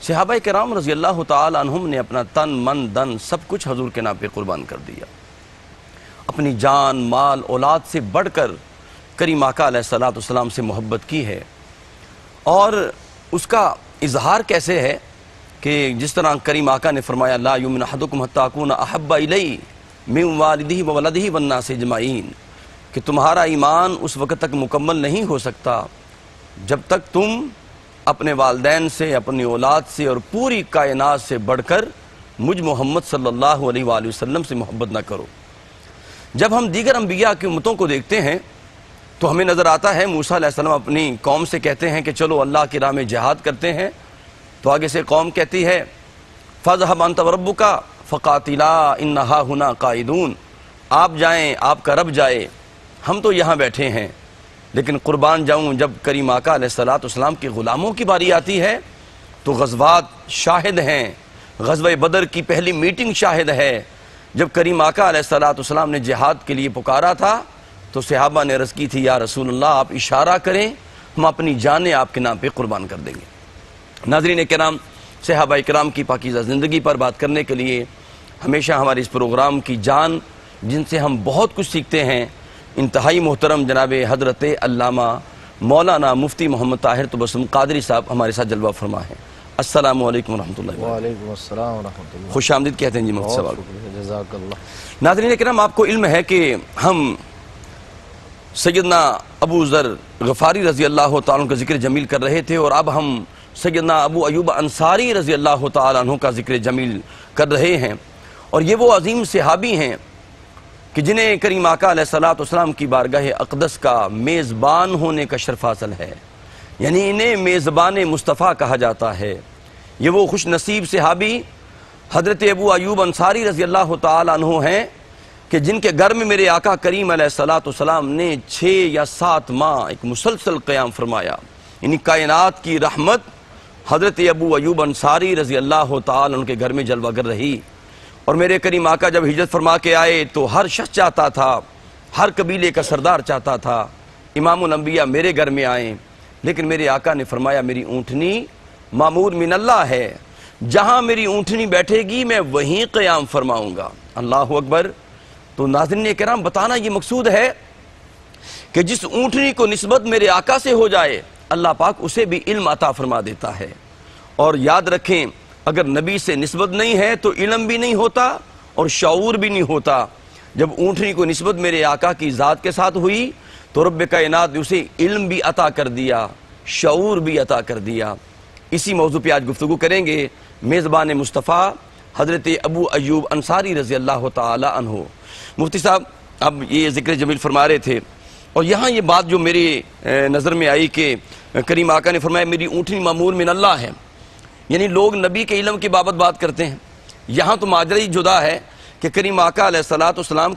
صحابہ کرام رضی اللہ تعالی عنہم نے اپنا تن من دن سب کچھ حضور کے نام پہ قربان کر دیا. اپنی جان مال اولاد سے بڑھ کر کریم آقا علیہ السلام سے محبت کی ہے. اور اس کا اظہار کیسے ہے کہ جس طرح کریم آقا نے فرمایا لا یؤمن احدکم حتی اکون احب الی من والدہ وولدہ والناس اجمعین، کہ تمہارا ایمان اس وقت تک مکمل نہیں ہو سکتا جب تک تم اپنے والدین سے، اپنی اولاد سے اور پوری کائنات سے بڑھ کر مجھ محمد صلی اللہ علیہ وآلہ وسلم سے محبت نہ کرو. جب ہم دیگر انبیاء کی امتوں کو دیکھتے ہیں تو ہمیں نظر آتا ہے موسیٰ علیہ السلام اپنی قوم سے کہتے ہیں کہ چلو اللہ کی راہ میں جہاد کرتے ہیں، تو آگے سے قوم کہتی ہے فَاذْهَبْ أَنْتَ وَرَبُّكَ فَقَاتِلَا إِنَّهَا هُنَا قَائِدُونَ، آپ جائیں، آپ کا رب جائے، ہم تو یہاں بیٹھے ہیں. لیکن قربان جاؤں جب کریم آقا علیہ السلام کے غلاموں کی باری آتی ہے تو غزوات شاہد ہیں. غزوہ بدر کی پہلی میٹنگ شاہد ہے. جب کریم آقا علیہ السلام نے جہاد کے لیے پکارا تھا تو صحابہ نے عرض کی تھی یا رسول اللہ آپ اشارہ کریں، ہم اپنی جانیں آپ کے نام پہ قربان کر دیں گے. ناظرین کرام، صحابہ کرام کی پاکیزہ زندگی پر بات کرنے کے لیے ہمیشہ ہمارے اس پروگرام کی جان جن سے ہم بہت کچھ سیکھتے ہیں انتہائی محترم جناب حضرت علامہ مولانا مفتی محمد طاہر تبسم قادری صاحب ہمارے ساتھ جلوہ فرما ہیں. السلام علیکم ورحمۃ اللہ. وعلیکم السلام ورحمۃ اللہ. خوش آمدید کہتے ہیں جی مفتی صاحب. جزاک اللہ. ناظرین کرام، آپ کو علم ہے کہ ہم سیدنا ابو ذر غفاری رضی اللہ تعالیٰ عنہ کا ذکر جمیل کر رہے تھے، اور اب ہم سیدنا ابو ایوب انصاری رضی اللہ تعالیٰ عنہ کا ذکر جمیل کر رہے ہیں. اور یہ وہ عظیم صحابی ہیں کہ جنہیں کریم آقا علیہ السلام کی بارگاہ اقدس کا میزبان ہونے کا شرف حاصل ہے، یعنی انہیں میزبان مصطفیٰ کہا جاتا ہے. یہ وہ خوش نصیب صحابی حضرت ابو ایوب انصاری رضی اللہ تعالیٰ عنہ ہیں کہ جن کے گھر میں میرے آقا کریم علیہ السلام نے 6 یا 7 ماہ ایک مسلسل قیام فرمایا. یعنی کائنات کی رحمت حضرت ابو ایوب انصاری رضی اللہ تعالیٰ عنہ کے گھر میں جلوہ گر رہی. اور میرے کریم آقا جب ہجرت فرما کے آئے تو ہر شخص چاہتا تھا، ہر قبیلے کا سردار چاہتا تھا امام الانبیاء میرے گھر میں آئیں. لیکن میرے آقا نے فرمایا میری اونٹنی مامور من اللہ ہے، جہاں میری اونٹنی بیٹھے گی میں وہیں قیام فرماؤں گا. اللہ اکبر. تو ناظرین کرام، بتانا یہ مقصود ہے کہ جس اونٹنی کو نسبت میرے آقا سے ہو جائے اللہ پاک اسے بھی علم عطا فرما دیتا ہے. اور یاد رکھیں اگر نبی سے نسبت نہیں ہے تو علم بھی نہیں ہوتا اور شعور بھی نہیں ہوتا. جب اونٹنی کو نسبت میرے آقا کی ذات کے ساتھ ہوئی تو رب کائنات نے اسے علم بھی عطا کر دیا، شعور بھی عطا کر دیا. اسی موضوع پہ آج گفتگو کریں گے. میزبان مصطفیٰ حضرت ابو ایوب انصاری رضی اللہ تعالی عنہ. مفتی صاحب اب یہ ذکر جمیل فرما رہے تھے، اور یہاں یہ بات جو میری نظر میں آئی کہ کریم آقا نے فرمایا میری اونٹنی مامور من اللہ ہے. یعنی لوگ نبی کے علم کی بابت بات کرتے ہیں، یہاں تو ماجرا ہی جدا ہے کہ کریم آقا علیہ السلام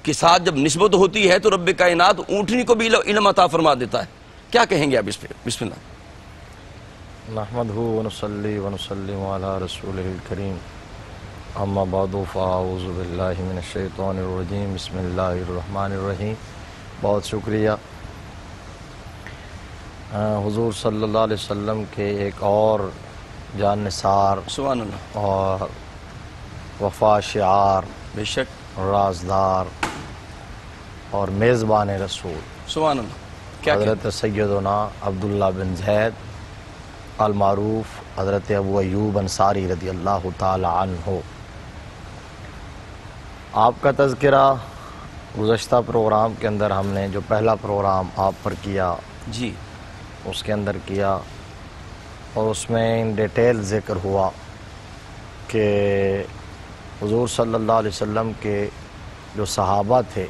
کے ساتھ جب نسبت ہوتی ہے تو رب کائنات اونٹنی کو بھی علم عطا فرما دیتا ہے. کیا کہیں گے آپ اس پہ؟ بسم اللہ. نحمدہ ونصلی ونسلم علی رسولہ الکریم، اما بعد فاعوذ باللہ من الشیطان الرجیم، بسم اللہ الرحمن الرحیم. بہت شکریہ. حضور صلی اللہ علیہ وسلم کے ایک اور جان نثار سبحان اللہ اور وفا شعار، بے شک رازدار اور میزبان رسول سبحان اللہ. کیا حضرت سیدنا عبداللہ بن زید المعروف حضرت ابو ایوب انصاری رضی اللہ تعالی عنہ. آپ کا تذکرہ گزشتہ پروگرام کے اندر ہم نے جو پہلا پروگرام آپ پر کیا جی اس کے اندر کیا، اور اس میں ان ڈیٹیل ذکر ہوا کہ حضور صلی اللہ علیہ وسلم کے جو صحابہ تھے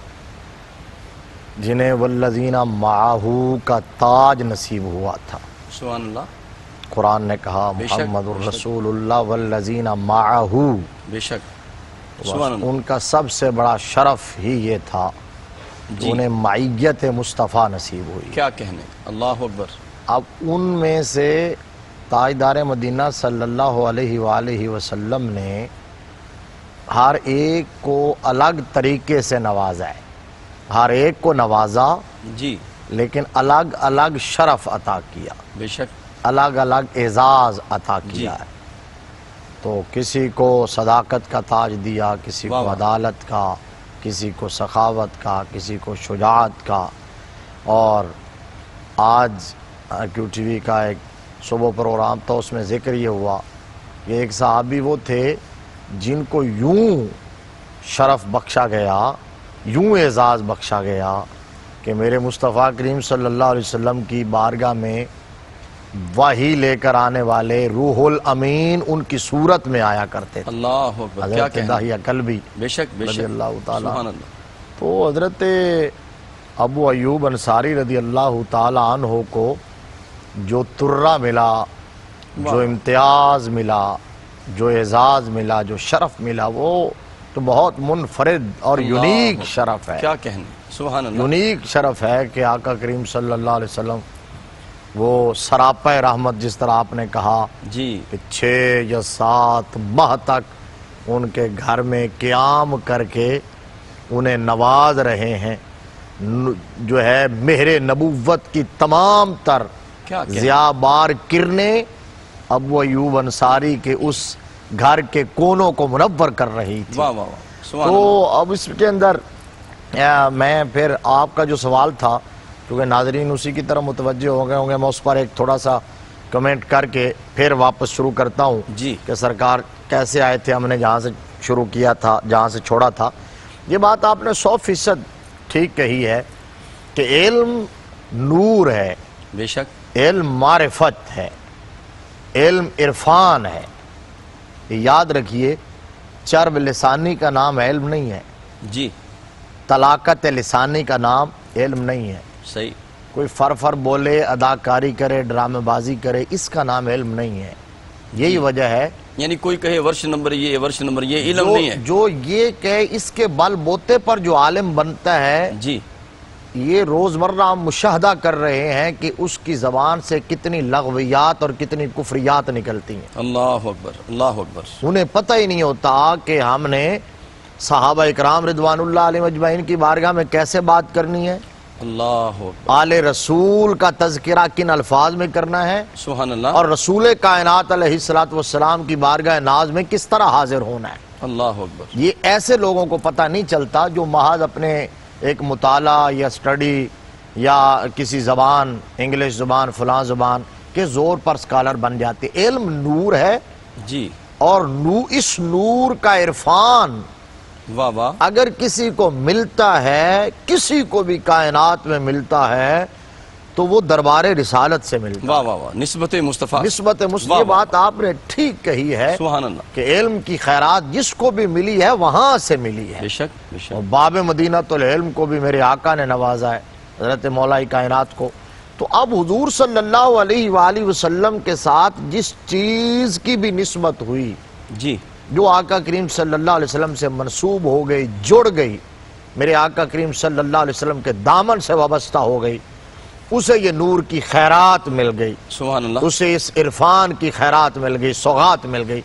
جنہیں والذین معہو کا تاج نصیب ہوا تھا. سبحان اللہ. قرآن نے کہا محمد الرسول اللہ والذین معہو، بے شک سبحان اللہ. ان کا سب سے بڑا شرف ہی یہ تھا کہ انہیں معیت مصطفیٰ نصیب ہوئی. کیا کہنے. اللہ اکبر. اب ان میں سے تاجدار مدینہ صلی اللہ علیہ وآلہ وسلم نے ہر ایک کو الگ طریقے سے نوازا ہے، ہر ایک کو نوازا جی، لیکن الگ الگ شرف عطا کیا. بے شک. الگ الگ اعزاز عطا کیا ہے. تو کسی کو صداقت کا تاج دیا، کسی کو عدالت کا، کسی کو سخاوت کا، کسی کو شجاعت کا. اور آج کیو ٹی وی کا ایک صبح پروگرام تھا، اس میں ذکر یہ ہوا کہ ایک صحابی وہ تھے جن کو یوں شرف بخشا گیا، یوں اعزاز بخشا گیا کہ میرے مصطفیٰ کریم صلی اللہ علیہ وسلم کی بارگاہ میں وحی لے کر آنے والے روح الامین ان کی صورت میں آیا کرتے تھے. اللہ اکبر، کیا حضرت داہیہ کلبی بے شک بے رضی شک، اللہ تعالیٰ. سبحان اللہ. تو حضرت ابو ایوب انصاری رضی اللہ تعالیٰ عنہ کو جو ترہ ملا، جو امتیاز ملا، جو اعزاز ملا، جو شرف ملا، وہ تو بہت منفرد اور یونیک شرف ہے. کیا کہنے، سبحان اللہ. یونیک شرف ہے کہ آقا کریم صلی اللہ علیہ وسلم وہ سراپہ رحمت، جس طرح آپ نے کہا جی، کہ 6 یا 7 ماہ تک ان کے گھر میں قیام کر کے انہیں نواز رہے ہیں. جو ہے مہر نبوت کی تمام تر ضیاء بار کرنیں ابو ایوب انصاری کے اس گھر کے کونوں کو منور کر رہی تھی. واہ واہ واہ، سبحان اللہ. تو اب اس کے اندر میں پھر آپ کا جو سوال تھا، کیونکہ ناظرین اسی کی طرف متوجہ ہو گئے ہوں گے، میں اس پر ایک تھوڑا سا کمنٹ کر کے پھر واپس شروع کرتا ہوں جی کہ سرکار کیسے آئے تھے، ہم نے جہاں سے شروع کیا تھا، جہاں سے چھوڑا تھا. یہ بات آپ نے 100% ٹھیک کہی ہے کہ علم نور ہے، بے شک، علم معرفت ہے، علم عرفان ہے. یاد رکھیے، چرب لسانی کا نام علم نہیں ہے، جی طلاقت لسانی کا نام علم نہیں ہے. صحیح. کوئی فر بولے، اداکاری کرے، ڈرامے بازی کرے، اس کا نام علم نہیں ہے. یہی وجہ ہے، یعنی کوئی کہے ورش نمبر یہ، ورش نمبر یہ، علم نہیں ہے. جو یہ کہ اس کے بل بوتے پر جو عالم بنتا ہے، جی، یہ روزمرہ ہم مشاہدہ کر رہے ہیں کہ اس کی زبان سے کتنی لغویات اور کتنی کفریات نکلتی ہیں. اللہ اکبر، اللہ اکبر. انہیں پتہ ہی نہیں ہوتا کہ ہم نے صحابہ اکرام رضوان اللہ علیہ مجمعین کی بارگاہ میں کیسے بات کرنی ہے، اللہ اکبر، آل رسول کا تذکرہ کن الفاظ میں کرنا ہے، سبحان اللہ. اور رسول کائنات علیہ السلام کی بارگاہ ناز میں کس طرح حاضر ہونا ہے. اللہ اکبر. یہ ایسے لوگوں کو پتہ نہیں چلتا جو محض اپنے ایک مطالعہ یا سٹڈی یا کسی زبان، انگلش زبان، فلاں زبان کے زور پر سکالر بن جاتے. علم نور ہے، جی، اور اس نور کا عرفان واہ واہ، اگر کسی کو ملتا ہے، کسی کو بھی کائنات میں ملتا ہے، تو وہ دربار رسالت سے ملتا ہے. واہ واہ واہ، نسبت مصطفیٰ. نسبت مصطفیٰ. یہ بات آپ نے ٹھیک کہی ہے سبحان اللہ. کہ علم کی خیرات جس کو بھی ملی ہے وہاں سے ملی ہے. بے شک بے شک. اور باب مدینۃ العلم کو بھی میرے آقا نے نوازا ہے، حضرت مولا کائنات کو. تو اب حضور صلی اللہ علیہ وآلہ وسلم کے ساتھ جس چیز کی بھی نسبت ہوئی، جی، جو آقا کریم صلی اللہ علیہ وسلم سے منسوب ہو گئی، جڑ گئی، میرے آقا کریم صلی اللہ علیہ وسلم کے دامن سے وابستہ ہو گئی، اسے یہ نور کی خیرات مل گئی، سبحان اللہ. اسے اس عرفان کی خیرات مل گئی، سوغات مل گئی.